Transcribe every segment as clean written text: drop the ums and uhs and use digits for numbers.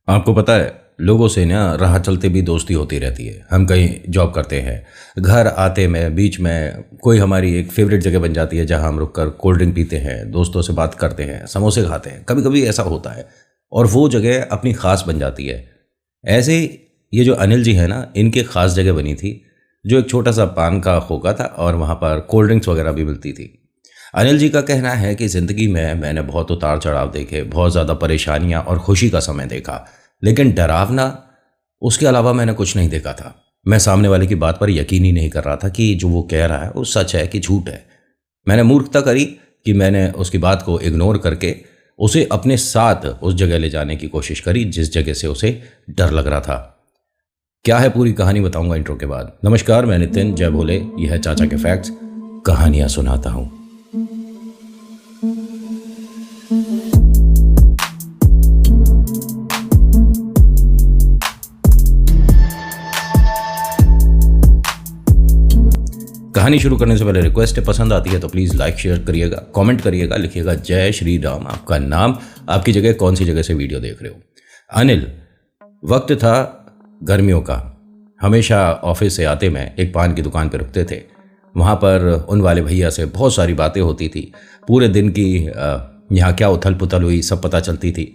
आपको पता है, लोगों से ना राह चलते भी दोस्ती होती रहती है। हम कहीं जॉब करते हैं, घर आते में बीच में कोई हमारी एक फेवरेट जगह बन जाती है जहां हम रुक कर कोल्ड ड्रिंक पीते हैं, दोस्तों से बात करते हैं, समोसे खाते हैं। कभी कभी ऐसा होता है और वो जगह अपनी ख़ास बन जाती है। ऐसे ही ये जो अनिल जी है ना, इनकी ख़ास जगह बनी थी जो एक छोटा सा पान का खोखा था और वहाँ पर कोल्ड ड्रिंक्स वगैरह भी मिलती थी। अनिल जी का कहना है कि ज़िंदगी में मैंने बहुत उतार चढ़ाव देखे, बहुत ज़्यादा परेशानियां और खुशी का समय देखा, लेकिन डरावना उसके अलावा मैंने कुछ नहीं देखा था। मैं सामने वाले की बात पर यकीन ही नहीं कर रहा था कि जो वो कह रहा है वो सच है कि झूठ है। मैंने मूर्खता करी कि मैंने उसकी बात को इग्नोर करके उसे अपने साथ उस जगह ले जाने की कोशिश करी जिस जगह से उसे डर लग रहा था। क्या है पूरी कहानी बताऊंगा इंट्रो के बाद। नमस्कार, मैं नितिन, जय भोले। यह है चाचा के फैक्ट्स, कहानियां सुनाता हूं। कहानी शुरू करने से पहले रिक्वेस्ट है, पसंद आती है तो प्लीज़ लाइक शेयर करिएगा, कमेंट करिएगा, लिखिएगा जय श्री राम, आपका नाम, आपकी जगह, कौन सी जगह से वीडियो देख रहे हो। अनिल, वक्त था गर्मियों का। हमेशा ऑफिस से आते मैं एक पान की दुकान पर रुकते थे। वहाँ पर उन वाले भैया से बहुत सारी बातें होती थी। पूरे दिन की यहाँ क्या उथल पुथल हुई सब पता चलती थी,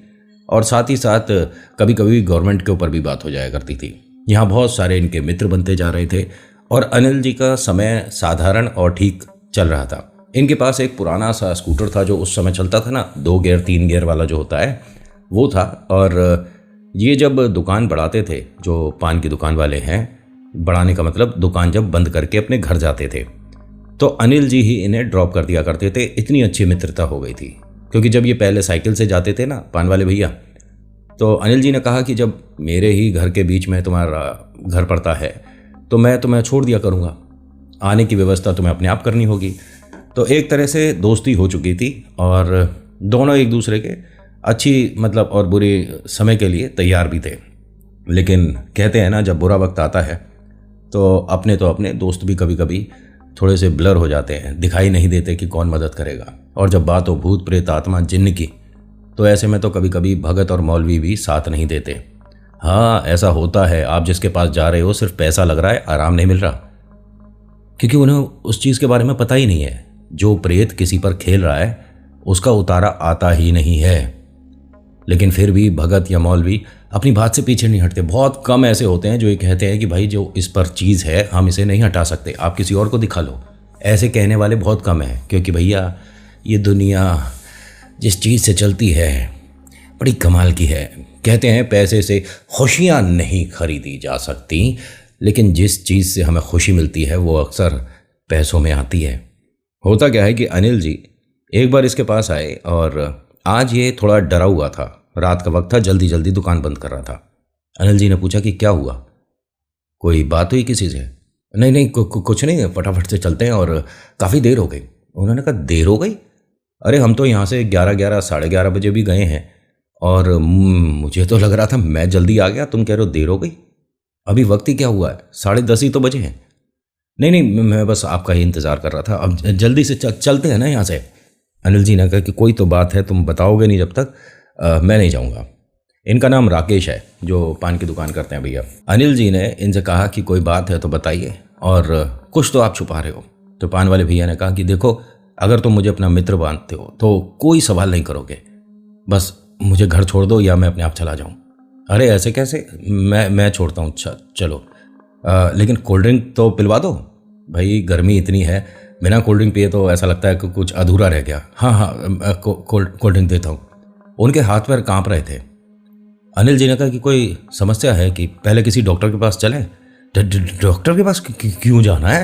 और साथ ही साथ कभी कभी गवर्नमेंट के ऊपर भी बात हो जाया करती थी। यहाँ बहुत सारे इनके मित्र बनते जा रहे थे और अनिल जी का समय साधारण और ठीक चल रहा था। इनके पास एक पुराना सा स्कूटर था जो उस समय चलता था ना, 2 गियर 3 गियर वाला जो होता है वो था। और ये जब दुकान बढ़ाते थे, जो पान की दुकान वाले हैं, बढ़ाने का मतलब दुकान जब बंद करके अपने घर जाते थे तो अनिल जी ही इन्हें ड्रॉप कर दिया करते थे। इतनी अच्छी मित्रता हो गई थी, क्योंकि जब ये पहले साइकिल से जाते थे ना पान वाले भैया, तो अनिल जी ने कहा कि जब मेरे ही घर के बीच में तुम्हारा घर पड़ता है तो मैं तुम्हें छोड़ दिया करूँगा, आने की व्यवस्था तुम्हें अपने आप करनी होगी। तो एक तरह से दोस्ती हो चुकी थी और दोनों एक दूसरे के अच्छी मतलब और बुरे समय के लिए तैयार भी थे। लेकिन कहते हैं ना, जब बुरा वक्त आता है तो अपने दोस्त भी कभी कभी थोड़े से ब्लर हो जाते हैं, दिखाई नहीं देते कि कौन मदद करेगा। और जब बात हो भूत प्रेत आत्मा जिन्न की, तो ऐसे में तो कभी कभी भगत और मौलवी भी साथ नहीं देते। हाँ, ऐसा होता है। आप जिसके पास जा रहे हो सिर्फ पैसा लग रहा है, आराम नहीं मिल रहा, क्योंकि उन्हें उस चीज़ के बारे में पता ही नहीं है। जो प्रेत किसी पर खेल रहा है उसका उतारा आता ही नहीं है। लेकिन फिर भी भगत या मौलवी अपनी बात से पीछे नहीं हटते। बहुत कम ऐसे होते हैं जो ये कहते हैं कि भाई जो इस पर चीज़ है हम इसे नहीं हटा सकते, आप किसी और को दिखा लो। ऐसे कहने वाले बहुत कम हैं, क्योंकि भैया ये दुनिया जिस चीज़ से चलती है बड़ी कमाल की है। कहते हैं पैसे से खुशियाँ नहीं खरीदी जा सकती, लेकिन जिस चीज़ से हमें खुशी मिलती है वो अक्सर पैसों में आती है। होता क्या है कि अनिल जी एक बार इसके पास आए और आज ये थोड़ा डरा हुआ था। रात का वक्त था, जल्दी जल्दी दुकान बंद कर रहा था। अनिल जी ने पूछा कि क्या हुआ, कोई बात हुई किसी से? नहीं नहीं, कुछ नहीं, फटाफट से चलते हैं और काफ़ी देर हो गई। उन्होंने कहा देर हो गई? अरे हम तो यहाँ से 11 साढ़े 11 बजे भी गए हैं और मुझे तो लग रहा था मैं जल्दी आ गया, तुम कह रहे हो देर हो गई। अभी वक्त ही क्या हुआ है, 10:30 ही तो बजे हैं। नहीं नहीं, मैं बस आपका ही इंतज़ार कर रहा था, अब जल्दी से चलते हैं ना यहाँ से। अनिल जी ने कहा कि कोई तो बात है, तुम बताओगे नहीं जब तक मैं नहीं जाऊँगा। इनका नाम राकेश है, जो पान की दुकान करते हैं भैया। अनिल जी ने इनसे कहा कि कोई बात है तो बताइए, और कुछ तो आप छुपा रहे हो। तो पान वाले भैया ने कहा कि देखो, अगर तुम मुझे अपना मित्र मानते हो तो कोई सवाल नहीं करोगे, बस मुझे घर छोड़ दो या मैं अपने आप चला जाऊँ। अरे ऐसे कैसे, मैं छोड़ता हूँ, चलो लेकिन कोल्ड ड्रिंक तो पिलवा दो भाई, गर्मी इतनी है, बिना कोल्ड ड्रिंक पिए तो ऐसा लगता है कि कुछ अधूरा रह गया। हाँ, कोल्ड ड्रिंक देता हूँ। उनके हाथ पैर कांप रहे थे। अनिल जी ने कहा कि कोई समस्या है कि पहले किसी डॉक्टर के पास चलें? डॉक्टर के पास क्यों जाना है,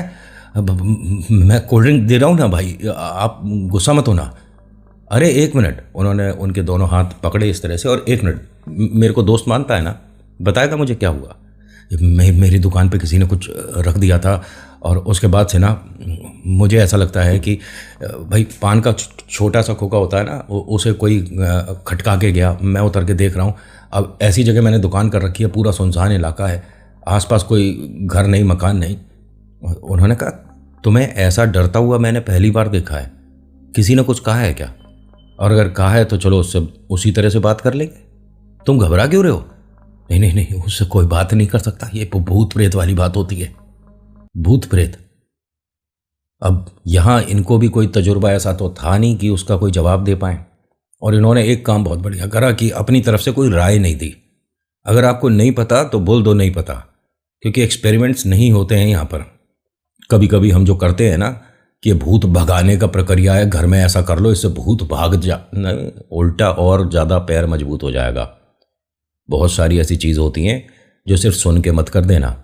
मैं कोल्ड ड्रिंक दे रहा हूँ ना भाई, आप गुस्सा मत होना। अरे 1 मिनट, उन्होंने उनके दोनों हाथ पकड़े इस तरह से, और 1 मिनट, मेरे को दोस्त मानता है ना, बताएगा मुझे क्या हुआ। मेरी दुकान पे किसी ने कुछ रख दिया था और उसके बाद से ना मुझे ऐसा लगता है कि भाई पान का छोटा सा खोखा होता है ना, उसे कोई खटका के गया। मैं उतर के देख रहा हूँ, अब ऐसी जगह मैंने दुकान कर रखी है, पूरा सुनसान इलाका है, आसपास कोई घर नहीं, मकान नहीं। उन्होंने कहा तुम्हें ऐसा डरता हुआ मैंने पहली बार देखा है, किसी ने कुछ कहा है क्या? और अगर कहा है तो चलो उससे उसी तरह से बात कर लेंगे। तुम घबरा क्यों रहे हो? नहीं नहीं नहीं, उससे कोई बात नहीं कर सकता, ये भूत प्रेत वाली बात होती है, भूत प्रेत। अब यहाँ इनको भी कोई तजुर्बा ऐसा तो था नहीं कि उसका कोई जवाब दे पाए, और इन्होंने एक काम बहुत बढ़िया करा कि अपनी तरफ से कोई राय नहीं दी। अगर आपको नहीं पता तो बोल दो नहीं पता, क्योंकि एक्सपेरिमेंट्स नहीं होते हैं यहाँ पर। कभी कभी हम जो करते हैं ना कि भूत भगाने का प्रक्रिया है, घर में ऐसा कर लो इससे भूत भाग जा, नहीं, उल्टा और ज़्यादा पैर मजबूत हो जाएगा। बहुत सारी ऐसी चीज़ होती हैं जो सिर्फ सुन के मत कर देना।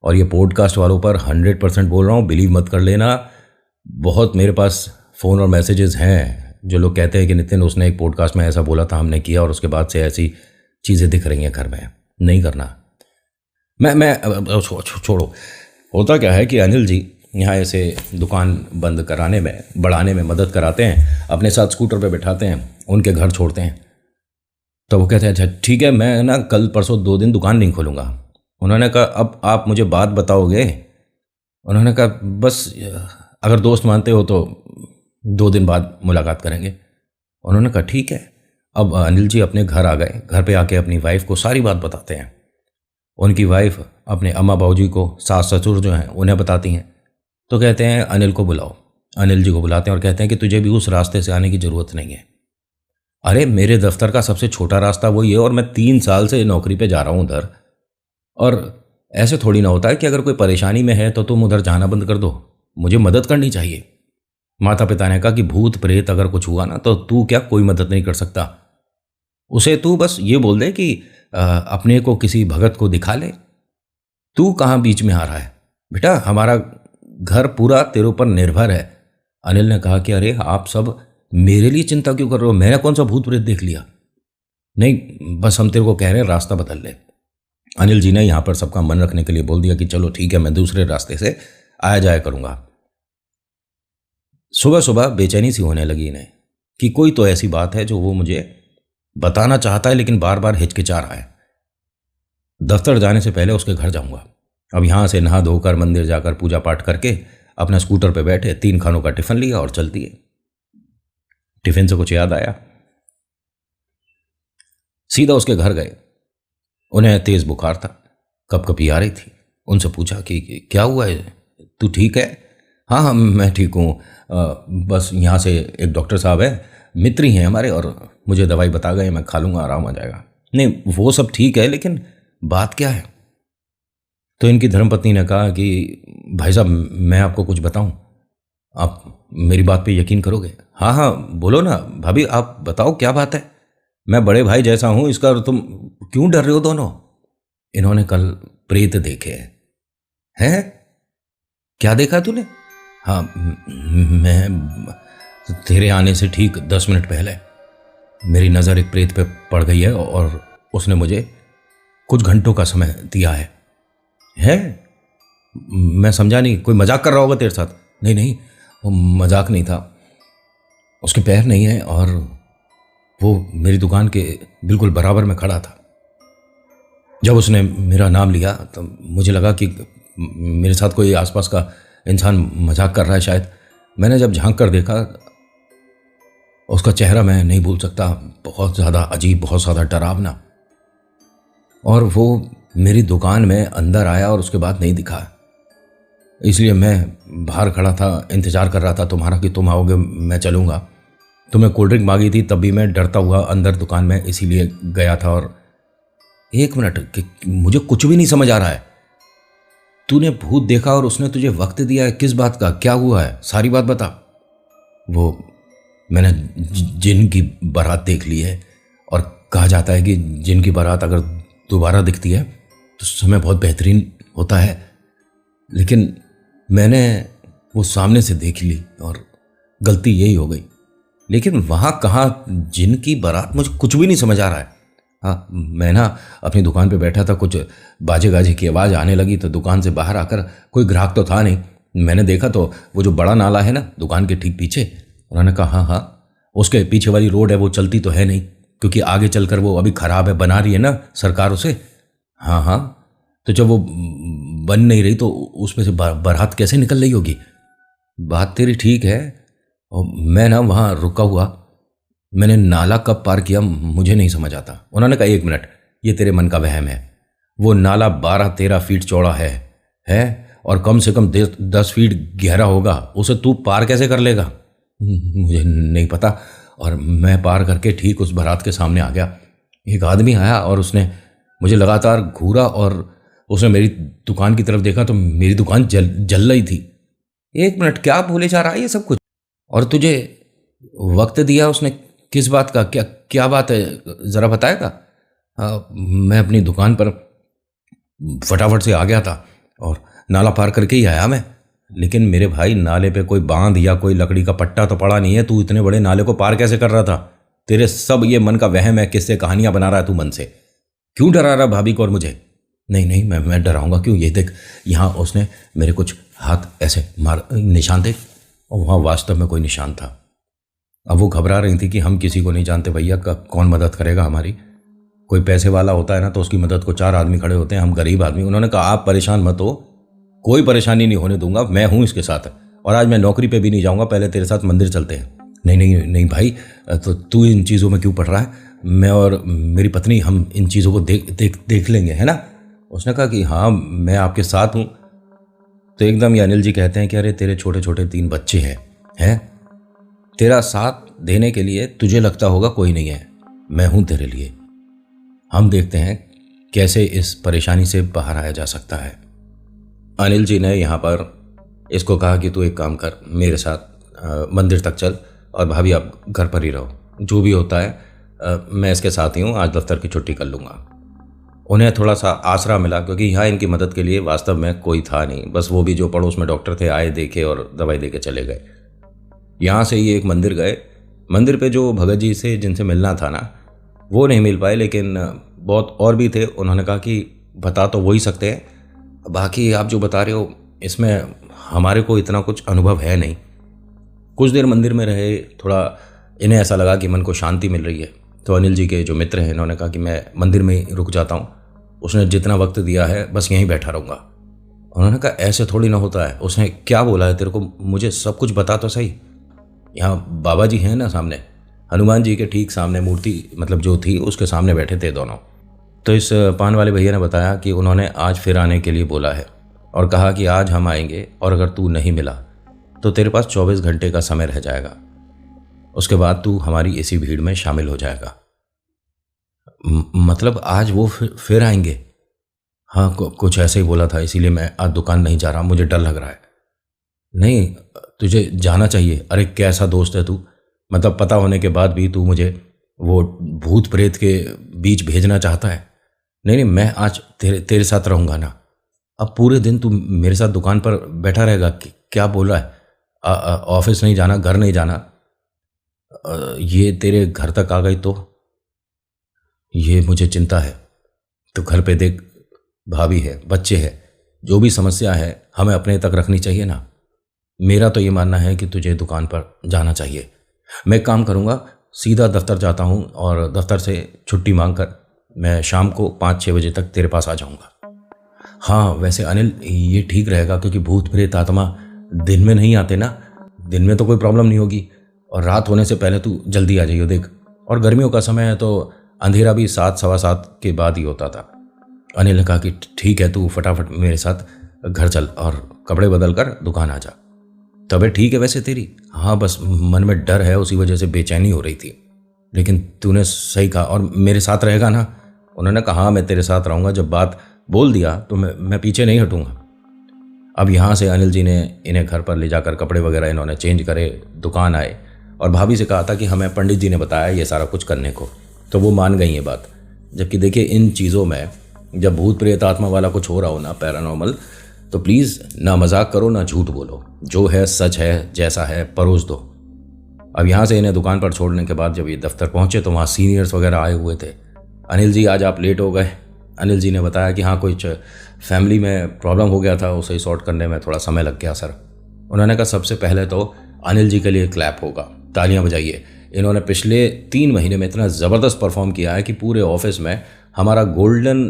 और ये पॉडकास्ट वालों पर 100% बोल रहा हूँ, बिलीव मत कर लेना। बहुत मेरे पास फ़ोन और मैसेजेस हैं जो लोग कहते हैं कि नितिन उसने एक पॉडकास्ट में ऐसा बोला था, हमने किया और उसके बाद से ऐसी चीज़ें दिख रही हैं घर में। नहीं करना। मैं छोड़ो। होता क्या है कि अनिल जी यहाँ ऐसे दुकान बंद कराने में, बढ़ाने में मदद कराते हैं, अपने साथ स्कूटर पे बिठाते हैं, उनके घर छोड़ते हैं। तो वो कहते हैं अच्छा ठीक है, मैं ना कल परसों 2 दिन दुकान नहीं खोलूँगा। उन्होंने कहा अब आप मुझे बात बताओगे? उन्होंने कहा बस अगर दोस्त मानते हो तो 2 दिन बाद मुलाकात करेंगे। उन्होंने कहा ठीक है। अब अनिल जी अपने घर आ गए। घर पे आके अपनी वाइफ को सारी बात बताते हैं। उनकी वाइफ अपने अम्मा बाबूजी को, सास ससुर जो हैं उन्हें बताती हैं। तो कहते हैं अनिल को बुलाओ। अनिल जी को बुलाते हैं और कहते हैं कि तुझे भी उस रास्ते से आने की ज़रूरत नहीं है। अरे मेरे दफ्तर का सबसे छोटा रास्ता वही है और मैं 3 साल से नौकरी पे जा रहा हूँ उधर। और ऐसे थोड़ी ना होता है कि अगर कोई परेशानी में है तो तुम उधर जाना बंद कर दो। मुझे मदद करनी चाहिए। माता पिता ने कहा कि भूत प्रेत अगर कुछ हुआ ना तो तू क्या कोई मदद नहीं कर सकता। उसे तू बस ये बोल दे कि अपने को किसी भगत को दिखा ले। तू कहाँ बीच में आ रहा है बेटा, हमारा घर पूरा तेरे ऊपर निर्भर है। अनिल ने कहा कि अरे आप सब मेरे लिए चिंता क्यों कर रहे हो, मैंने कौन सा भूत प्रेत देख लिया। नहीं बस हम तेरे को कह रहे हैं रास्ता बदल ले। अनिल जी ने यहाँ पर सबका मन रखने के लिए बोल दिया कि चलो ठीक है, मैं दूसरे रास्ते से आया जाया करूँगा। सुबह सुबह बेचैनी सी होने लगी इन्हें कि कोई तो ऐसी बात है जो वो मुझे बताना चाहता है लेकिन बार बार हिचकिचा रहा है। दफ्तर जाने से पहले उसके घर जाऊंगा। अब यहाँ से नहा धोकर मंदिर जाकर पूजा पाठ करके अपने स्कूटर पे बैठे 3 खानों का टिफिन लिया और चल दिए। टिफिन से कुछ याद आया, सीधा उसके घर गए। उन्हें तेज बुखार था, कपकपी आ रही थी। उनसे पूछा कि क्या हुआ है, तू ठीक है? हाँ हाँ मैं ठीक हूँ, बस यहाँ से एक डॉक्टर साहब है, मित्र ही हैं हमारे, और मुझे दवाई बता गए, मैं खा लूँगा आराम आ जाएगा। नहीं वो सब ठीक है लेकिन बात क्या है? तो इनकी धर्मपत्नी ने कहा कि भाई साहब मैं आपको कुछ बताऊं, आप मेरी बात पे यकीन करोगे? हाँ हाँ बोलो ना भाभी, आप बताओ क्या बात है, मैं बड़े भाई जैसा हूं इसका, तुम क्यों डर रहे हो दोनों? इन्होंने कल प्रेत देखे हैं। क्या देखा तूने? हाँ मैं तेरे आने से ठीक 10 मिनट पहले मेरी नज़र एक प्रेत पे पड़ गई है और उसने मुझे कुछ घंटों का समय दिया है? मैं समझा नहीं, कोई मजाक कर रहा होगा तेरे साथ? नहीं नहीं वो मजाक नहीं था, उसके पैर नहीं है और वो मेरी दुकान के बिल्कुल बराबर में खड़ा था। जब उसने मेरा नाम लिया तो मुझे लगा कि मेरे साथ कोई आसपास का इंसान मजाक कर रहा है शायद। मैंने जब झांक कर देखा उसका चेहरा मैं नहीं भूल सकता, बहुत ज़्यादा अजीब, बहुत ज़्यादा डरावना। और वो मेरी दुकान में अंदर आया और उसके बाद नहीं दिखा, इसलिए मैं बाहर खड़ा था, इंतज़ार कर रहा था तुम्हारा कि तुम आओगे, मैं चलूँगा। तुम्हें कोल्ड ड्रिंक मांगी थी तब भी मैं डरता हुआ अंदर दुकान में इसीलिए गया था। और 1 मिनट, मुझे कुछ भी नहीं समझ आ रहा है। तूने भूत देखा और उसने तुझे वक्त दिया है, किस बात का, क्या हुआ है, सारी बात बता। वो मैंने जिन की बारात देख ली है और कहा जाता है कि जिन की बारात अगर दोबारा दिखती है तो समय बहुत बेहतरीन होता है, लेकिन मैंने वो सामने से देख ली और गलती यही हो गई। लेकिन वहाँ कहाँ जिन की बारात, मुझे कुछ भी नहीं समझ आ रहा है। हाँ मैं ना अपनी दुकान पे बैठा था, कुछ बाजे गाजे की आवाज़ आने लगी तो दुकान से बाहर आकर, कोई ग्राहक तो था नहीं, मैंने देखा तो वो जो बड़ा नाला है ना दुकान के ठीक पीछे, उन्होंने कहा हाँ हाँ उसके पीछे वाली रोड है वो चलती तो है नहीं, क्योंकि आगे चलकर वो अभी ख़राब है, बना रही है ना सरकार उसे। हाँ हाँ तो जब वो बन नहीं रही तो उसमें से बारात कैसे निकल रही होगी? बात तेरी ठीक है, और मैं ना वहाँ रुका हुआ, मैंने नाला कब पार किया मुझे नहीं समझ आता। उन्होंने कहा 1 मिनट, ये तेरे मन का वहम है। वो नाला 12-13 फीट चौड़ा है और कम से कम 10 फीट गहरा होगा। उसे तू पार कैसे कर लेगा? मुझे नहीं पता। और मैं पार करके ठीक उस बारात के सामने आ गया। एक आदमी आया और उसने मुझे लगातार घूरा और उसने मेरी दुकान की तरफ देखा तो मेरी दुकान जल रही थी। 1 मिनट, क्या बोले जा रहा है ये सब कुछ? और तुझे वक्त दिया उसने किस बात का? क्या बात है, ज़रा बताएगा? मैं अपनी दुकान पर फटाफट से आ गया था और नाला पार करके ही आया मैं। लेकिन मेरे भाई, नाले पे कोई बांध या कोई लकड़ी का पट्टा तो पड़ा नहीं है। तू इतने बड़े नाले को पार कैसे कर रहा था? तेरे सब ये मन का वहम है, किससे कहानियां बना रहा है तू मन से। क्यों डरा रहा भाभी को और मुझे? नहीं, मैं डराऊंगा क्यों? ये देख, यहाँ उसने मेरे कुछ हाथ ऐसे मार, निशान देख, और वहाँ वास्तव में कोई निशान था। अब वो घबरा रही थी कि हम किसी को नहीं जानते भैया, का कौन मदद करेगा हमारी। कोई पैसे वाला होता है ना तो उसकी मदद को 4 आदमी खड़े होते हैं, हम गरीब आदमी। उन्होंने कहा आप परेशान मत हो, कोई परेशानी नहीं होने दूंगा, मैं हूँ इसके साथ। और आज मैं नौकरी पे भी नहीं जाऊँगा, पहले तेरे साथ मंदिर चलते हैं। नहीं भाई, तो तू इन चीज़ों में क्यों पड़ रहा है? मैं और मेरी पत्नी हम इन चीज़ों को देख लेंगे, है ना? उसने कहा कि हाँ, मैं आपके साथ हूँ। तो एकदम ये अनिल जी कहते हैं कि अरे तेरे छोटे छोटे 3 बच्चे हैं, तेरा साथ देने के लिए तुझे लगता होगा कोई नहीं है, मैं हूँ तेरे लिए। हम देखते हैं कैसे इस परेशानी से बाहर आया जा सकता है। अनिल जी ने यहाँ पर इसको कहा कि तू एक काम कर, मेरे साथ मंदिर तक चल और भाभी आप घर पर ही रहो, जो भी होता है मैं इसके साथ ही हूँ, आज दफ्तर की छुट्टी कर लूँगा। उन्हें थोड़ा सा आसरा मिला क्योंकि यहाँ इनकी मदद के लिए वास्तव में कोई था नहीं, बस वो भी जो पड़ोस में डॉक्टर थे आए, देखे और दवाई दे के चले गए। यहाँ से ये एक मंदिर गए। मंदिर पे जो भगत जी से जिनसे मिलना था ना, वो नहीं मिल पाए, लेकिन बहुत और भी थे। उन्होंने कहा कि बता तो वो ही सकते हैं, बाकी आप जो बता रहे हो इसमें हमारे को इतना कुछ अनुभव है नहीं। कुछ देर मंदिर में रहे, थोड़ा इन्हें ऐसा लगा कि मन को शांति मिल रही है। तो अनिल जी के जो मित्र हैं, इन्होंने कहा कि मैं मंदिर में ही रुक जाता हूँ, उसने जितना वक्त दिया है बस यहीं बैठा रहूँगा। उन्होंने कहा ऐसे थोड़ी ना होता है, उसने क्या बोला है तेरे को, मुझे सब कुछ बता तो सही। यहाँ बाबा जी हैं ना सामने, हनुमान जी के ठीक सामने मूर्ति मतलब जो थी उसके सामने बैठे थे दोनों। तो इस पान वाले भैया ने बताया कि उन्होंने आज फिर आने के लिए बोला है और कहा कि आज हम आएंगे और अगर तू नहीं मिला तो तेरे पास 24 घंटे का समय रह जाएगा, उसके बाद तू हमारी इसी भीड़ में शामिल हो जाएगा। मतलब आज वो फिर आएंगे? हाँ, कुछ ऐसे ही बोला था, इसीलिए मैं आज दुकान नहीं जा रहा, मुझे डर लग रहा है। नहीं, तुझे जाना चाहिए। अरे कैसा दोस्त है तू, मतलब पता होने के बाद भी तू मुझे वो भूत प्रेत के बीच भेजना चाहता है। नहीं, मैं आज तेरे साथ रहूँगा ना। अब पूरे दिन तू मेरे साथ दुकान पर बैठा रहेगा? क्या बोल रहा है? ऑफिस नहीं जाना, घर नहीं जाना? ये तेरे घर तक आ गई तो ये मुझे चिंता है। तो घर पे देख, भाभी है, बच्चे हैं, जो भी समस्या है हमें अपने तक रखनी चाहिए ना। मेरा तो ये मानना है कि तुझे दुकान पर जाना चाहिए। मैं काम करूँगा, सीधा दफ्तर जाता हूँ और दफ्तर से छुट्टी मांगकर मैं शाम को 5-6 बजे तक तेरे पास आ जाऊँगा। हाँ वैसे अनिल, ये ठीक रहेगा क्योंकि भूत प्रेत आत्मा दिन में नहीं आते ना, दिन में तो कोई प्रॉब्लम नहीं होगी और रात होने से पहले तू जल्दी आ जाइयो देख। और गर्मियों का समय है तो अंधेरा भी 7-7:15 के बाद ही होता था। अनिल ने कहा कि ठीक है, तू फटाफट मेरे साथ घर चल और कपड़े बदल कर दुकान आ जा। तबीयत ठीक है वैसे तेरी? हाँ, बस मन में डर है, उसी वजह से बेचैनी हो रही थी। लेकिन तूने सही कहा, और मेरे साथ रहेगा ना? उन्होंने कहा हाँ, मैं तेरे साथ रहूँगा। जब बात बोल दिया तो मैं पीछे नहीं हटूँगा। अब यहाँ से अनिल जी ने इन्हें घर पर ले जाकर कपड़े वगैरह इन्होंने चेंज करे, दुकान आए और भाभी से कहा था कि हमें पंडित जी ने बताया ये सारा कुछ करने को, तो वो मान गई ये बात। जबकि देखिए, इन चीज़ों में जब भूत प्रेत आत्मा वाला कुछ हो रहा हो ना, पैरानॉर्मल, तो प्लीज़ ना मजाक करो ना झूठ बोलो, जो है सच है, जैसा है परोस दो। अब यहाँ से इन्हें दुकान पर छोड़ने के बाद जब ये दफ्तर पहुँचे तो वहाँ सीनियर्स वगैरह आए हुए थे। अनिल जी, आज आप लेट हो गए। अनिल जी ने बताया कि हाँ, कुछ फैमिली में प्रॉब्लम हो गया था, उसे सॉर्ट करने में थोड़ा समय लग गया सर। उन्होंने कहा सबसे पहले तो अनिल जी के लिए क्लैप होगा, तालियां बजाइए। इन्होंने पिछले 3 महीने में इतना ज़बरदस्त परफॉर्म किया है कि पूरे ऑफिस में हमारा गोल्डन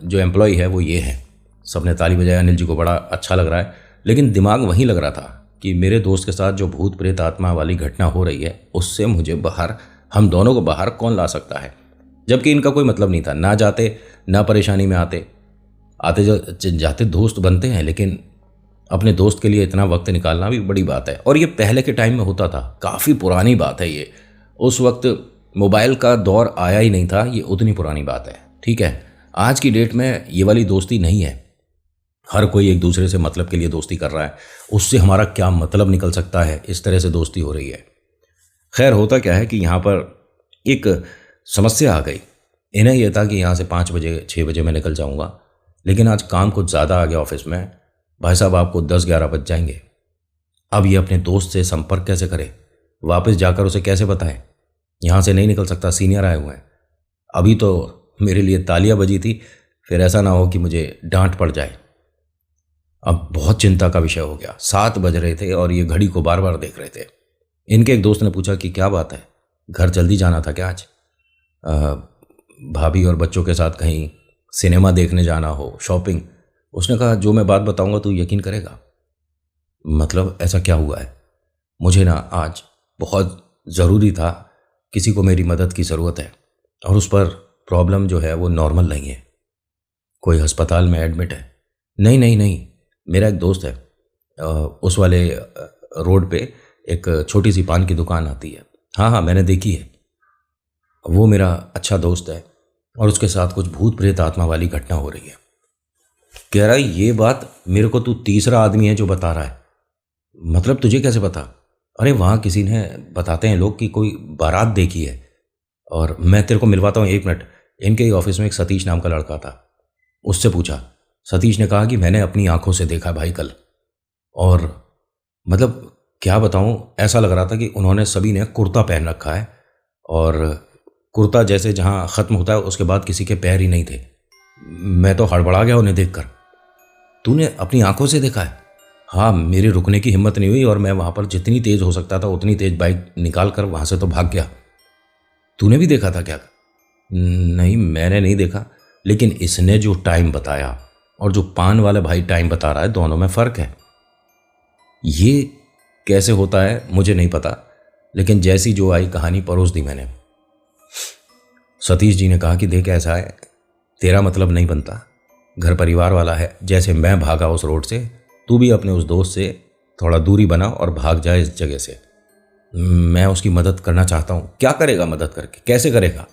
जो एम्प्लॉय है वो ये है। सबने ताली बजाई, अनिल जी को बड़ा अच्छा लग रहा है। लेकिन दिमाग वहीं लग रहा था कि मेरे दोस्त के साथ जो भूत प्रेत आत्मा वाली घटना हो रही है उससे मुझे बाहर, हम दोनों को बाहर कौन ला सकता है। जबकि इनका कोई मतलब नहीं था, ना जाते ना परेशानी में आते। आते जाते दोस्त बनते हैं, लेकिन अपने दोस्त के लिए इतना वक्त निकालना भी बड़ी बात है। और ये पहले के टाइम में होता था, काफ़ी पुरानी बात है ये। उस वक्त मोबाइल का दौर आया ही नहीं था, ये उतनी पुरानी बात है। ठीक है, आज की डेट में ये वाली दोस्ती नहीं है। हर कोई एक दूसरे से मतलब के लिए दोस्ती कर रहा है, उससे हमारा क्या मतलब निकल सकता है, इस तरह से दोस्ती हो रही है। खैर, होता क्या है कि यहाँ पर एक समस्या आ गई। इन्हें यह था कि यहाँ से 5 बजे 6 बजे मैं निकल जाऊँगा, लेकिन आज काम कुछ ज़्यादा आ गया ऑफिस में। भाई साहब, आपको 10-11 बज जाएंगे। अब ये अपने दोस्त से संपर्क कैसे करे, वापस जाकर उसे कैसे बताए? यहाँ से नहीं निकल सकता, सीनियर आए हुए हैं। अभी तो मेरे लिए तालियां बजी थी, फिर ऐसा ना हो कि मुझे डांट पड़ जाए। अब बहुत चिंता का विषय हो गया। 7 बज रहे थे और ये घड़ी को बार बार देख रहे थे। इनके एक दोस्त ने पूछा कि क्या बात है, घर जल्दी जाना था क्या आज? भाभी और बच्चों के साथ कहीं सिनेमा देखने जाना हो, शॉपिंग? उसने कहा, जो मैं बात बताऊंगा तू यकीन करेगा। मतलब ऐसा क्या हुआ है? मुझे ना आज बहुत ज़रूरी था, किसी को मेरी मदद की ज़रूरत है, और उस पर प्रॉब्लम जो है वो नॉर्मल नहीं है। कोई अस्पताल में एडमिट है। नहीं नहीं नहीं, मेरा एक दोस्त है, उस वाले रोड पे एक छोटी सी पान की दुकान आती है। हाँ हाँ, मैंने देखी है। वो मेरा अच्छा दोस्त है और उसके साथ कुछ भूत प्रेत आत्मा वाली घटना हो रही है। कह रहा है, ये बात मेरे को तू तीसरा आदमी है जो बता रहा है। मतलब तुझे कैसे पता? अरे वहाँ किसी ने, बताते हैं लोग, कि कोई बारात देखी है। और मैं तेरे को मिलवाता हूँ, 1 मिनट। इनके ही ऑफिस में एक सतीश नाम का लड़का था, उससे पूछा। सतीश ने कहा कि मैंने अपनी आंखों से देखा भाई कल। और मतलब क्या बताऊँ, ऐसा लग रहा था कि उन्होंने सभी ने कुर्ता पहन रखा है, और कुर्ता जैसे जहाँ ख़त्म होता है उसके बाद किसी के पैर ही नहीं थे। मैं तो हड़बड़ा गया उन्हें देखकर। तूने अपनी आंखों से देखा है? हाँ, मेरे रुकने की हिम्मत नहीं हुई और मैं वहाँ पर जितनी तेज़ हो सकता था उतनी तेज़ बाइक निकाल कर वहाँ से तो भाग गया। तूने भी देखा था क्या? नहीं, मैंने नहीं देखा, लेकिन इसने जो टाइम बताया और जो पान वाला भाई टाइम बता रहा है, दोनों में फ़र्क है। ये कैसे होता है मुझे नहीं पता, लेकिन जैसी जो आई कहानी परोस दी मैंने। सतीश जी ने कहा कि देख, ऐसा है, तेरा मतलब नहीं बनता, घर परिवार वाला है। जैसे मैं भागा उस रोड से, तू भी अपने उस दोस्त से थोड़ा दूरी बना और भाग जाए इस जगह से। मैं उसकी मदद करना चाहता हूँ। क्या करेगा मदद करके? कैसे करेगा?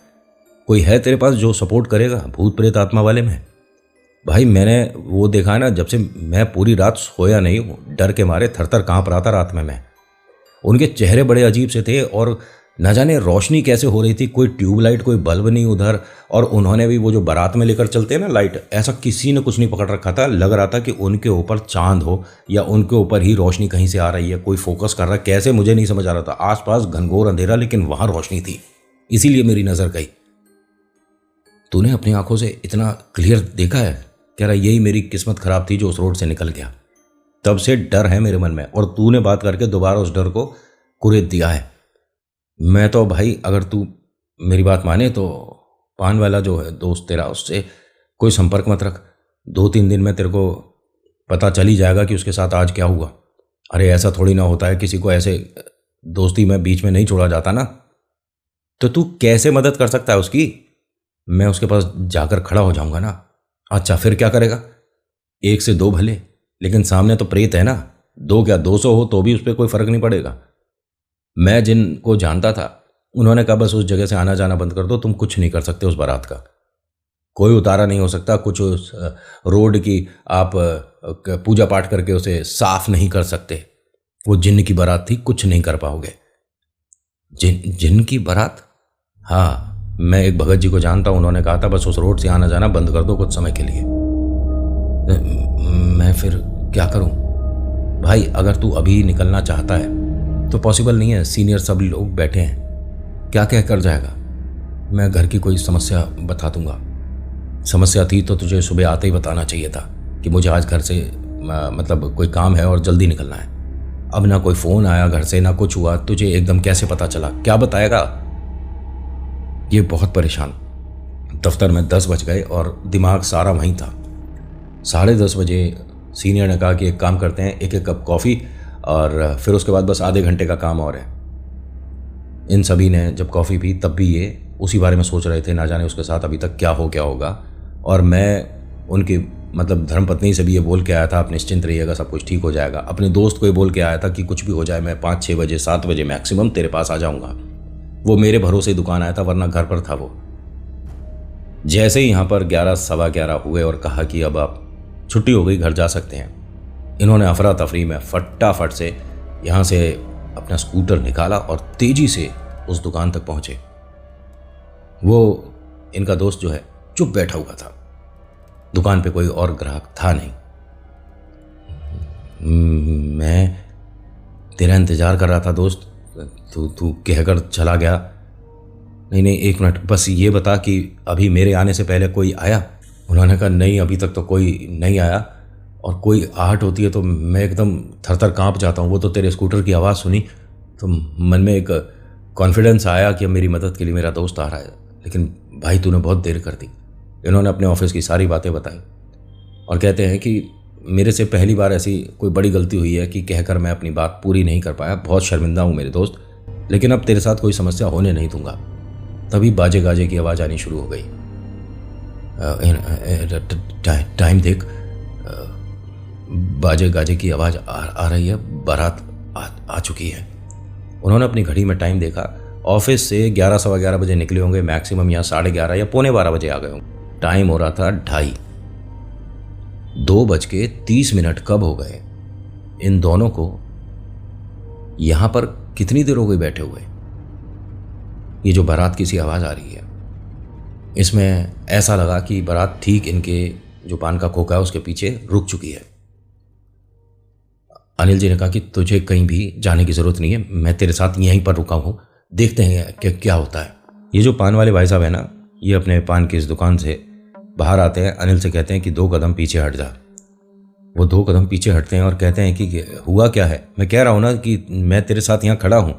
कोई है तेरे पास जो सपोर्ट करेगा भूत प्रेत आत्मा वाले में? भाई, मैंने वो देखा है ना, जब से मैं पूरी रात सोया नहीं हूँ, डर के मारे थर-थर काँप रहा था रात में मैं। उनके चेहरे बड़े अजीब से थे और न जाने रोशनी कैसे हो रही थी, कोई ट्यूबलाइट, कोई बल्ब नहीं उधर। और उन्होंने भी वो जो बारात में लेकर चलते हैं ना लाइट, ऐसा किसी ने कुछ नहीं पकड़ रखा था। लग रहा था कि उनके ऊपर चांद हो या उनके ऊपर ही रोशनी कहीं से आ रही है, कोई फोकस कर रहा है, कैसे मुझे नहीं समझ आ रहा था। आसपास घनघोर अंधेरा, लेकिन वहां रोशनी थी, इसीलिए मेरी नजर गई। तूने अपनी आंखों से इतना क्लियर देखा है? कह रहा, यही मेरी किस्मत खराब थी जो उस रोड से निकल गया। तब से डर है मेरे मन में, और तूने बात करके दोबारा उस डर को कुरेद दिया है। मैं तो भाई, अगर तू मेरी बात माने तो पान वाला जो है दोस्त तेरा, उससे कोई संपर्क मत रख। 2-3 दिन में तेरे को पता चल ही जाएगा कि उसके साथ आज क्या हुआ। अरे ऐसा थोड़ी ना होता है, किसी को ऐसे दोस्ती में बीच में नहीं छोड़ा जाता ना। तो तू कैसे मदद कर सकता है उसकी? मैं उसके पास जाकर खड़ा हो जाऊंगा ना। अच्छा, फिर क्या करेगा? 1 से 2 भले, लेकिन सामने तो प्रेत है ना। 2 क्या 200 हो तो भी उस पर कोई फर्क नहीं पड़ेगा। मैं जिनको जानता था उन्होंने कहा, बस उस जगह से आना जाना बंद कर दो, तुम कुछ नहीं कर सकते उस बारात का। कोई उतारा नहीं हो सकता, कुछ उस रोड की आप पूजा पाठ करके उसे साफ नहीं कर सकते। वो जिन्न की बारात थी, कुछ नहीं कर पाओगे। जिन्न की बारात? हाँ, मैं एक भगत जी को जानता हूं, उन्होंने कहा था बस उस रोड से आना जाना बंद कर दो कुछ समय के लिए। मैं फिर क्या करूं? भाई, अगर तू अभी निकलना चाहता है तो पॉसिबल नहीं है, सीनियर सब लोग बैठे हैं। क्या कह कर जाएगा? मैं घर की कोई समस्या बता दूंगा। समस्या थी तो तुझे सुबह आते ही बताना चाहिए था कि मुझे आज घर से मतलब कोई काम है और जल्दी निकलना है। अब ना कोई फ़ोन आया घर से, ना कुछ हुआ, तुझे एकदम कैसे पता चला? क्या बताएगा? ये बहुत परेशान। दफ्तर में 10 बज गए और दिमाग सारा वहीं था। 10:30 बजे सीनियर ने कहा कि एक काम करते हैं, 1-1 कप कॉफ़ी, और फिर उसके बाद बस आधे घंटे का काम और है। इन सभी ने जब कॉफ़ी पी तब भी ये उसी बारे में सोच रहे थे, ना जाने उसके साथ अभी तक क्या होगा। और मैं उनकी मतलब धर्मपत्नी से भी ये बोल के आया था, आप निश्चिंत रहिएगा, सब कुछ ठीक हो जाएगा। अपने दोस्त को ये बोल के आया था कि कुछ भी हो जाए मैं 5-6 बजे 7 बजे मैक्सिमम तेरे पास आ जाऊँगा। वो मेरे भरोसे दुकान आया था, वरना घर पर था वो। जैसे ही यहाँ पर 11 सवा 11 हुए और कहा कि अब आप छुट्टी हो गई, घर जा सकते हैं, इन्होंने अफरा तफरी में फटाफट से यहाँ से अपना स्कूटर निकाला और तेजी से उस दुकान तक पहुँचे। वो इनका दोस्त जो है चुप बैठा हुआ था, दुकान पे कोई और ग्राहक था नहीं। मैं तेरा इंतजार कर रहा था दोस्त, तू कहकर चला गया। नहीं, एक मिनट, बस ये बता कि अभी मेरे आने से पहले कोई आया? उन्होंने कहा नहीं, अभी तक तो कोई नहीं आया, और कोई आहट होती है तो मैं एकदम थरथर कांप जाता हूँ। वो तो तेरे स्कूटर की आवाज़ सुनी तो मन में एक कॉन्फिडेंस आया कि अब मेरी मदद के लिए मेरा दोस्त आ रहा है, लेकिन भाई तूने बहुत देर कर दी। इन्होंने अपने ऑफिस की सारी बातें बताई और कहते हैं कि मेरे से पहली बार ऐसी कोई बड़ी गलती हुई है कि कहकर मैं अपनी बात पूरी नहीं कर पाया। बहुत शर्मिंदा हूँ मेरे दोस्त, लेकिन अब तेरे साथ कोई समस्या होने नहीं दूंगा। तभी बाजे गाजे की आवाज़ आनी शुरू हो गई। टाइम देख, बाजे गाजे की आवाज़ आ रही है, बारात आ चुकी है। उन्होंने अपनी घड़ी में टाइम देखा। ऑफिस से 11 सवा 11 बजे निकले होंगे, मैक्सिमम यहाँ 11:30 या 11:45 बजे आ गए होंगे। टाइम हो रहा था 2:30। 2:30 कब हो गए? इन दोनों को यहाँ पर कितनी देर हो गई बैठे हुए? ये जो बारात की सी आवाज़ आ रही है, इसमें ऐसा लगा कि बारात ठीक इनके जो पान का खोखा है उसके पीछे रुक चुकी है। अनिल जी ने कहा कि तुझे कहीं भी जाने की ज़रूरत नहीं है, मैं तेरे साथ यहीं पर रुका हूँ, देखते हैं कि क्या होता है। ये जो पान वाले भाई साहब है ना, ये अपने पान की इस दुकान से बाहर आते हैं, अनिल से कहते हैं कि 2 कदम पीछे हट जा। वो 2 कदम पीछे हटते हैं और कहते हैं कि हुआ क्या है? मैं कह रहा हूँ ना कि मैं तेरे साथ यहाँ खड़ा हूँ।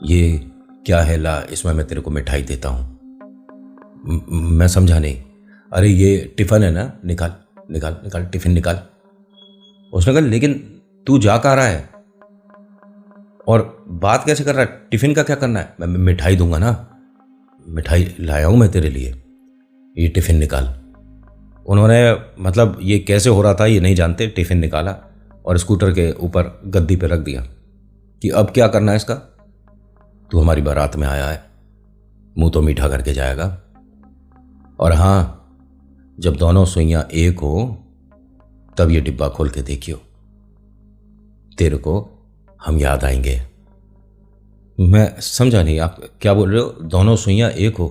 ये क्या है? ला, इसमें मैं तेरे को मिठाई देता हूँ। मैं समझा नहीं। अरे ये टिफ़िन है ना, निकाल निकाल निकाल, टिफ़िन निकाल। उसने कहा लेकिन तू जा कहाँ रहा है और बात कैसे कर रहा है? टिफ़िन का क्या करना है? मैं मिठाई दूंगा ना, मिठाई लाया हूँ मैं तेरे लिए, ये टिफ़िन निकाल। उन्होंने मतलब ये कैसे हो रहा था ये नहीं जानते, टिफ़िन निकाला और स्कूटर के ऊपर गद्दी पे रख दिया कि अब क्या करना है इसका? तू हमारी बारात में आया है, मुंह तो मीठा करके जाएगा। और हाँ, जब दोनों सुइयां एक हो तब ये डिब्बा खोल के देखियो, तेरे को हम याद आएंगे। मैं समझा नहीं, आप क्या बोल रहे हो? दोनों सुइयां एक हो?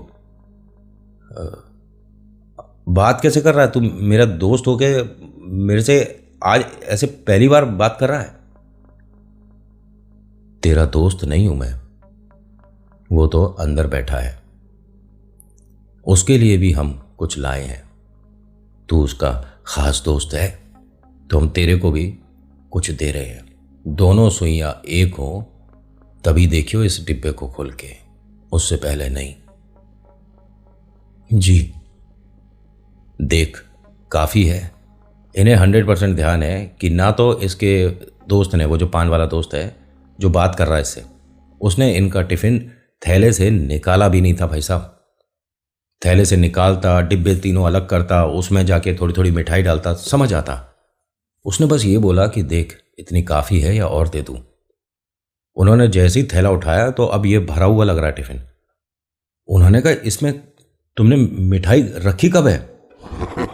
बात कैसे कर रहा है तू? मेरा दोस्त होके मेरे से आज ऐसे पहली बार बात कर रहा है? तेरा दोस्त नहीं हूं मैं, वो तो अंदर बैठा है, उसके लिए भी हम कुछ लाए हैं। तू उसका खास दोस्त है तो हम तेरे को भी कुछ दे रहे हैं। दोनों सुइयां एक हो तभी देखियो इस डिब्बे को खोल के, उससे पहले नहीं। जी देख, काफ़ी है। इन्हें 100% ध्यान है कि ना तो इसके दोस्त ने, वो जो पान वाला दोस्त है जो बात कर रहा है इससे, उसने इनका टिफ़िन थैले से निकाला भी नहीं था। भाई साहब, थैले से निकालता, डिब्बे तीनों अलग करता, उसमें जाके थोड़ी थोड़ी मिठाई डालता, समझ आता। उसने बस ये बोला कि देख, इतनी काफ़ी है या और दे दूँ? उन्होंने जैसे ही थैला उठाया तो अब ये भरा हुआ लग रहा है टिफ़िन। उन्होंने कहा इसमें तुमने मिठाई रखी कब है?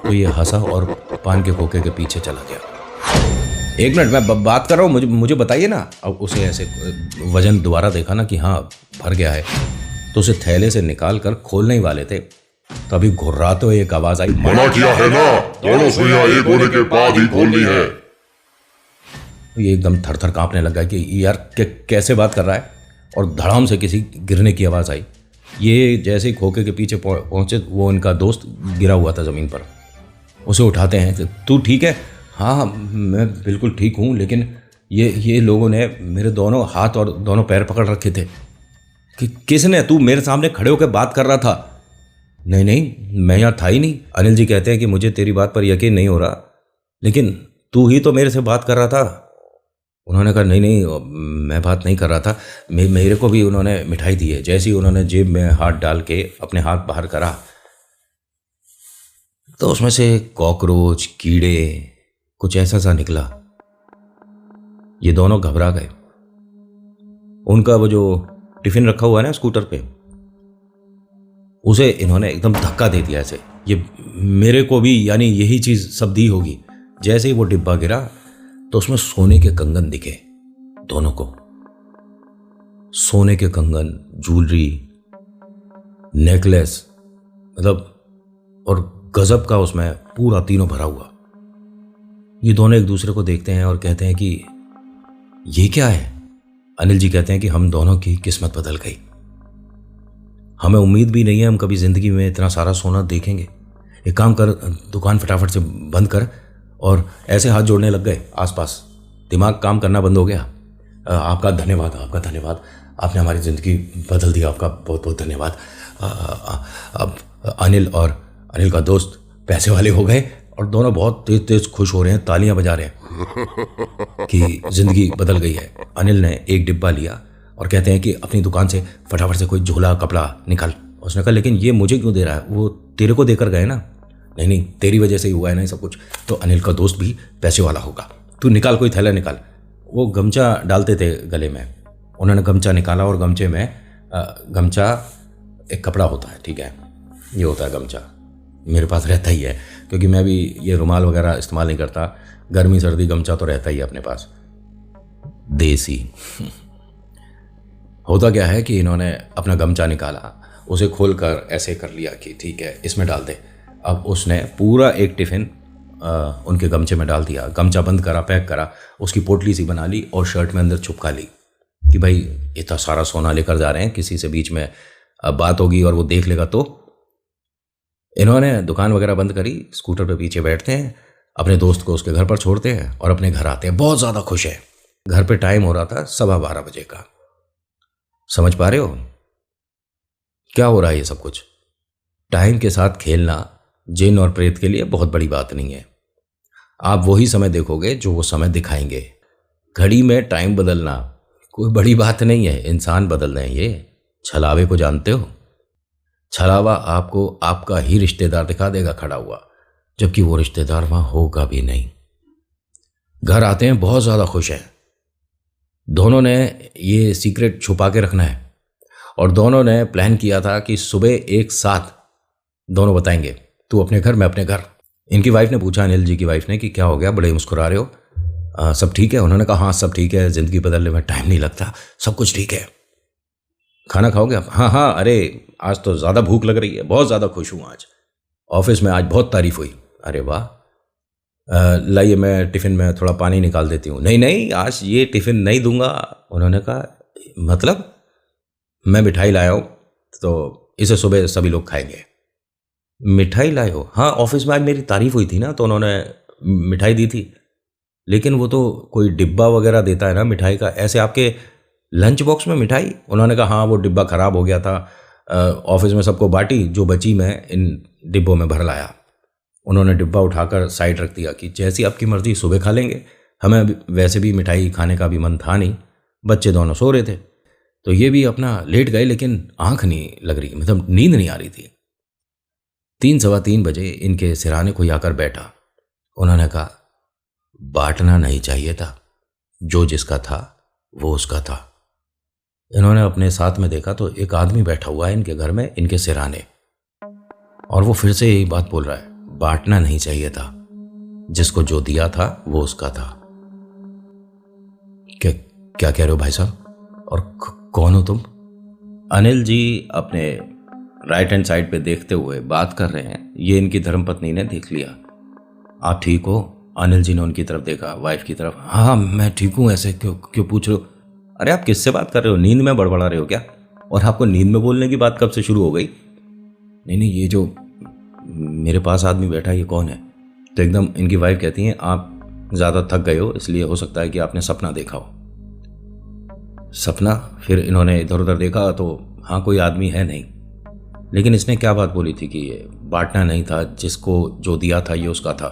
तो ये हंसा और पान के खोखे के पीछे चला गया। 1 मिनट, मैं बात कर रहा हूँ, मुझे बताइए ना। अब उसे ऐसे वजन दोबारा देखा ना कि हाँ भर गया है, तो उसे थैले से निकाल कर खोलने ही वाले थे, तभी घुर्राते हुए एक आवाज आई, मना किया है ना, दोनों सुइयां एक होने के बाद ही खोलनी है। ये एकदम थरथर कांपने लगा कि यार कैसे बात कर रहा है, और धड़ाम से किसी गिरने की आवाज़ आई। ये जैसे ही खोखे के पीछे पहुंचे, वो उनका दोस्त गिरा हुआ था ज़मीन पर। उसे उठाते हैं, तू ठीक है? हाँ मैं बिल्कुल ठीक हूँ, लेकिन ये लोगों ने मेरे दोनों हाथ और दोनों पैर पकड़ रखे थे। कि किसने? तू मेरे सामने खड़े होकर बात कर रहा था। नहीं, मैं यहाँ था ही नहीं। अनिल जी कहते हैं कि मुझे तेरी बात पर यकीन नहीं हो रहा, लेकिन तू ही तो मेरे से बात कर रहा था। उन्होंने कहा नहीं नहीं, मैं बात नहीं कर रहा था, मेरे को भी उन्होंने मिठाई दी है। जैसे ही उन्होंने जेब में हाथ डाल के अपने हाथ बाहर करा तो उसमें से कॉकरोच, कीड़े, कुछ ऐसा सा निकला। ये दोनों घबरा गए। उनका वो जो टिफिन रखा हुआ है ना स्कूटर पे, उसे इन्होंने एकदम धक्का दे दिया ऐसे। ये मेरे को भी यानी यही चीज सब दी होगी। जैसे ही वो डिब्बा गिरा तो उसमें सोने के कंगन दिखे दोनों को। सोने के कंगन, ज्वेलरी, नेकलेस, मतलब और गजब का उसमें पूरा तीनों भरा हुआ। ये दोनों एक दूसरे को देखते हैं और कहते हैं कि ये क्या है। अनिल जी कहते हैं कि हम दोनों की किस्मत बदल गई। हमें उम्मीद भी नहीं है हम कभी जिंदगी में इतना सारा सोना देखेंगे। एक काम कर, दुकान फटाफट से बंद कर। और ऐसे हाथ जोड़ने लग गए आसपास। दिमाग काम करना बंद हो गया। आपका धन्यवाद, आपका धन्यवाद, आपने हमारी ज़िंदगी बदल दी, आपका बहुत बहुत धन्यवाद। अब अनिल और अनिल का दोस्त पैसे वाले हो गए और दोनों बहुत तेज तेज खुश हो रहे हैं, तालियां बजा रहे हैं कि ज़िंदगी बदल गई है। अनिल ने एक डिब्बा लिया और कहते हैं कि अपनी दुकान से फटाफट से कोई झोला कपड़ा निकाल। उसने कहा लेकिन ये मुझे क्यों दे रहा है, वो तेरे को देकर गए ना। नहीं नहीं, तेरी वजह से ही हुआ है ना ये सब कुछ। तो अनिल का दोस्त भी पैसे वाला होगा, तू निकाल, कोई थैला निकाल। वो गमछा डालते थे गले में, उन्होंने गमछा निकाला और गमछे में गमछा एक कपड़ा होता है, ठीक है, ये होता है गमछा। मेरे पास रहता ही है क्योंकि मैं भी ये रुमाल वगैरह इस्तेमाल नहीं करता। गर्मी सर्दी गमछा तो रहता ही है अपने पास, देसी। होता क्या है कि इन्होंने अपना गमछा निकाला, उसे खोलकर ऐसे कर लिया कि ठीक है इसमें डाल दे। अब उसने पूरा एक टिफ़िन उनके गमछे में डाल दिया, गमछा बंद करा, पैक करा, उसकी पोटली सी बना ली और शर्ट में अंदर छुपका ली कि भाई इतना सारा सोना लेकर जा रहे हैं, किसी से बीच में बात होगी और वो देख लेगा तो। इन्होंने दुकान वगैरह बंद करी, स्कूटर पे पीछे बैठते हैं, अपने दोस्त को उसके घर पर छोड़ते हैं और अपने घर आते हैं। बहुत ज़्यादा खुश है। घर पे टाइम हो रहा था 12:15 बजे का। समझ पा रहे हो क्या हो रहा है ये सब कुछ? टाइम के साथ खेलना जिन और प्रेत के लिए बहुत बड़ी बात नहीं है। आप वही समय देखोगे जो वो समय दिखाएंगे। घड़ी में टाइम बदलना कोई बड़ी बात नहीं है, इंसान बदल रहे हैं ये। छलावे को जानते हो? छलावा आपको आपका ही रिश्तेदार दिखा देगा खड़ा हुआ, जबकि वो रिश्तेदार वहां होगा भी नहीं। घर आते हैं बहुत ज़्यादा खुश हैं। दोनों ने ये सीक्रेट छुपा के रखना है और दोनों ने प्लान किया था कि सुबह एक साथ दोनों बताएंगे, तू अपने घर, मैं अपने घर। इनकी वाइफ ने पूछा, अनिल जी की वाइफ ने, कि क्या हो गया, बड़े मुस्कुरा रहे हो, सब ठीक है? उन्होंने कहा हाँ सब ठीक है, ज़िंदगी बदलने में टाइम नहीं लगता, सब कुछ ठीक है। खाना खाओगे आप? हाँ हाँ, अरे आज तो ज़्यादा भूख लग रही है, बहुत ज़्यादा खुश हूँ आज, ऑफिस में आज बहुत तारीफ हुई। अरे वाह, लाइए मैं टिफ़िन में थोड़ा पानी निकाल देती हूँ। नहीं नहीं, आज ये टिफ़िन नहीं दूंगा। उन्होंने कहा मतलब? मैं मिठाई लाया हूँ तो इसे सुबह सभी लोग खाएंगे। मिठाई लाए हो? हाँ, ऑफिस में आज मेरी तारीफ हुई थी ना तो उन्होंने मिठाई दी थी। लेकिन वो तो कोई डिब्बा वगैरह देता है ना मिठाई का, ऐसे आपके लंच बॉक्स में मिठाई? उन्होंने कहा हाँ वो डिब्बा ख़राब हो गया था, ऑफिस में सबको बांटी, जो बची मैं इन डिब्बों में भर लाया। उन्होंने डिब्बा उठाकर साइड रख दिया कि जैसी आपकी मर्ज़ी, सुबह खा लेंगे, हमें वैसे भी मिठाई खाने का भी मन था नहीं, बच्चे दोनों सो रहे थे तो ये भी अपना लेट गए, लेकिन आँख नहीं लग रही, मतलब नींद नहीं आ रही थी। 3-3:15 बजे इनके सिराने कोई आकर बैठा। उन्होंने कहा बांटना नहीं चाहिए था, जो जिसका था वो उसका था। इन्होंने अपने साथ में देखा तो एक आदमी बैठा हुआ है इनके घर में, इनके सिराने, और वो फिर से यही बात बोल रहा है, बांटना नहीं चाहिए था, जिसको जो दिया था वो उसका था। क्या कह रहे हो भाई साहब? और कौन हो तुम? अनिल जी अपने राइट हैंड साइड पे देखते हुए बात कर रहे हैं। ये इनकी धर्मपत्नी ने देख लिया। आप ठीक हो? अनिल जी ने उनकी तरफ देखा, वाइफ की तरफ। हाँ मैं ठीक हूँ, ऐसे क्यों पूछ रहे हो? अरे आप किससे बात कर रहे हो? नींद में बड़बड़ा रहे हो क्या? और आपको नींद में बोलने की बात कब से शुरू हो गई? नहीं, ये जो मेरे पास आदमी बैठा है ये कौन है? तो एकदम इनकी वाइफ कहती हैं आप ज़्यादा थक गए हो, इसलिए हो सकता है कि आपने सपना देखा हो। सपना? फिर इन्होंने इधर उधर देखा तो हाँ कोई आदमी है नहीं, लेकिन इसने क्या बात बोली थी कि ये बांटना नहीं था, जिसको जो दिया था ये उसका था।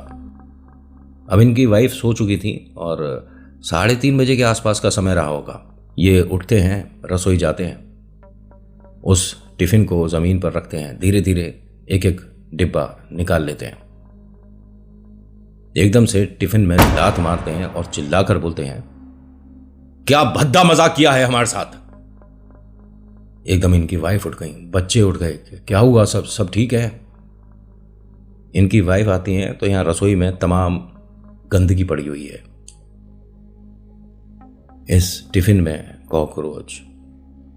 अब इनकी वाइफ सो चुकी थी और 3:30 बजे के आसपास का समय रहा होगा। ये उठते हैं, रसोई जाते हैं, उस टिफिन को ज़मीन पर रखते हैं, धीरे धीरे एक एक डिब्बा निकाल लेते हैं। एकदम से टिफिन में लात मारते हैं और चिल्लाकर बोलते हैं, क्या भद्दा मजाक किया है हमारे साथ। एकदम इनकी वाइफ उठ गई, बच्चे उठ गए, क्या हुआ, सब ठीक है। इनकी वाइफ आती हैं तो यहां रसोई में तमाम गंदगी पड़ी हुई है। इस टिफिन में कॉकरोच,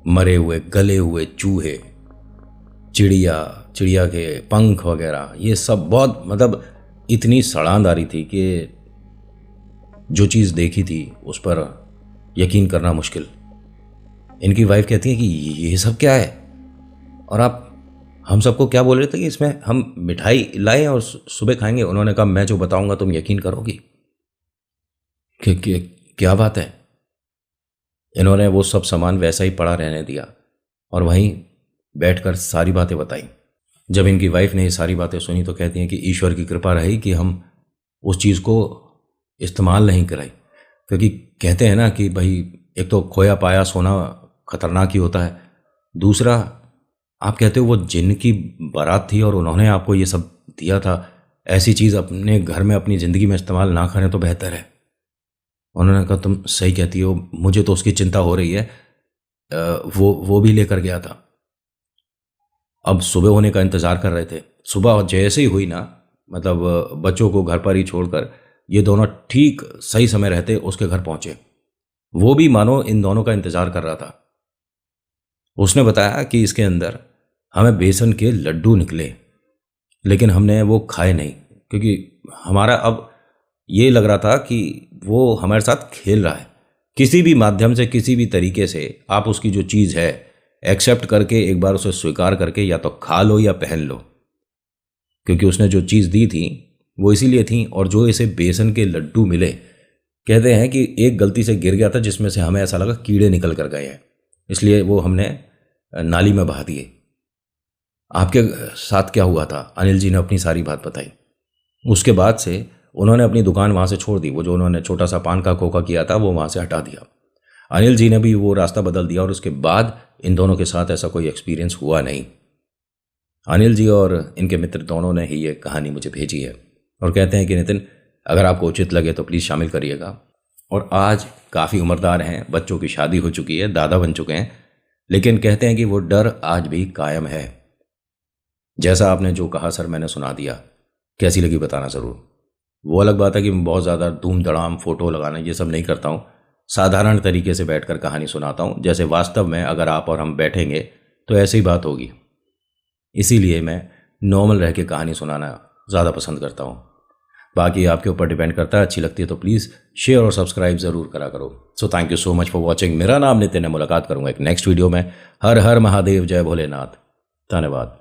मरे हुए गले हुए चूहे, चिड़िया के पंख वगैरह, ये सब बहुत मतलब इतनी सड़ांध आ रही थी कि जो चीज़ देखी थी उस पर यकीन करना मुश्किल। इनकी वाइफ कहती है कि ये सब क्या है, और आप हम सबको क्या बोल रहे थे कि इसमें हम मिठाई लाए और सुबह खाएंगे। उन्होंने कहा मैं जो बताऊंगा तुम यकीन करोगी। क्या बात है। इन्होंने वो सब सामान वैसा ही पड़ा रहने दिया और वहीं बैठकर सारी बातें बताई। जब इनकी वाइफ ने ये सारी बातें सुनी तो कहती हैं कि ईश्वर की कृपा रही कि हम उस चीज़ को इस्तेमाल नहीं कराई, क्योंकि कहते हैं ना कि भाई एक तो खोया पाया सोना खतरनाक ही होता है, दूसरा आप कहते हो वो जिन की बारात थी और उन्होंने आपको ये सब दिया था, ऐसी चीज़ अपने घर में अपनी ज़िंदगी में इस्तेमाल ना करें तो बेहतर है। उन्होंने कहा तुम सही कहती हो, मुझे तो उसकी चिंता हो रही है, वो भी लेकर गया था। अब सुबह होने का इंतज़ार कर रहे थे। सुबह जैसे ही हुई ना, मतलब बच्चों को घर पर ही छोड़कर ये दोनों ठीक सही समय रहते उसके घर पहुंचे। वो भी मानो इन दोनों का इंतज़ार कर रहा था। उसने बताया कि इसके अंदर हमें बेसन के लड्डू निकले, लेकिन हमने वो खाए नहीं, क्योंकि हमारा अब ये लग रहा था कि वो हमारे साथ खेल रहा है। किसी भी माध्यम से, किसी भी तरीके से आप उसकी जो चीज़ है एक्सेप्ट करके, एक बार उसे स्वीकार करके या तो खा लो या पहन लो, क्योंकि उसने जो चीज़ दी थी वो इसीलिए थी। और जो इसे बेसन के लड्डू मिले, कहते हैं कि एक गलती से गिर गया था जिसमें से हमें ऐसा लगा कीड़े निकल कर गए हैं, इसलिए वो हमने नाली में बहा दिए। आपके साथ क्या हुआ था? अनिल जी ने अपनी सारी बात बताई। उसके बाद से उन्होंने अपनी दुकान वहाँ से छोड़ दी, वो जो उन्होंने छोटा सा पान का खोखा किया था वो वहाँ से हटा दिया। अनिल जी ने भी वो रास्ता बदल दिया और उसके बाद इन दोनों के साथ ऐसा कोई एक्सपीरियंस हुआ नहीं। अनिल जी और इनके मित्र दोनों ने ही ये कहानी मुझे भेजी है और कहते हैं कि नितिन, अगर आपको उचित लगे तो प्लीज़ शामिल करिएगा। और आज काफ़ी उम्रदार हैं, बच्चों की शादी हो चुकी है, दादा बन चुके हैं, लेकिन कहते हैं कि वो डर आज भी कायम है। जैसा आपने जो कहा सर मैंने सुना दिया, कैसी लगी बताना ज़रूर। वो अलग बात है कि मैं बहुत ज़्यादा धूम धड़ाम फ़ोटो लगाना ये सब नहीं करता हूँ, साधारण तरीके से बैठकर कहानी सुनाता हूँ, जैसे वास्तव में अगर आप और हम बैठेंगे तो ऐसी ही बात होगी। इसीलिए मैं नॉर्मल रह के कहानी सुनाना ज़्यादा पसंद करता हूँ। बाकी आपके ऊपर डिपेंड करता है, अच्छी लगती है तो प्लीज़ शेयर और सब्सक्राइब ज़रूर करा करो। So thank you so much for watching. मेरा नाम नितिन है, मुलाकात करूँगा एक नेक्स्ट वीडियो में। हर हर महादेव, जय भोलेनाथ, धन्यवाद।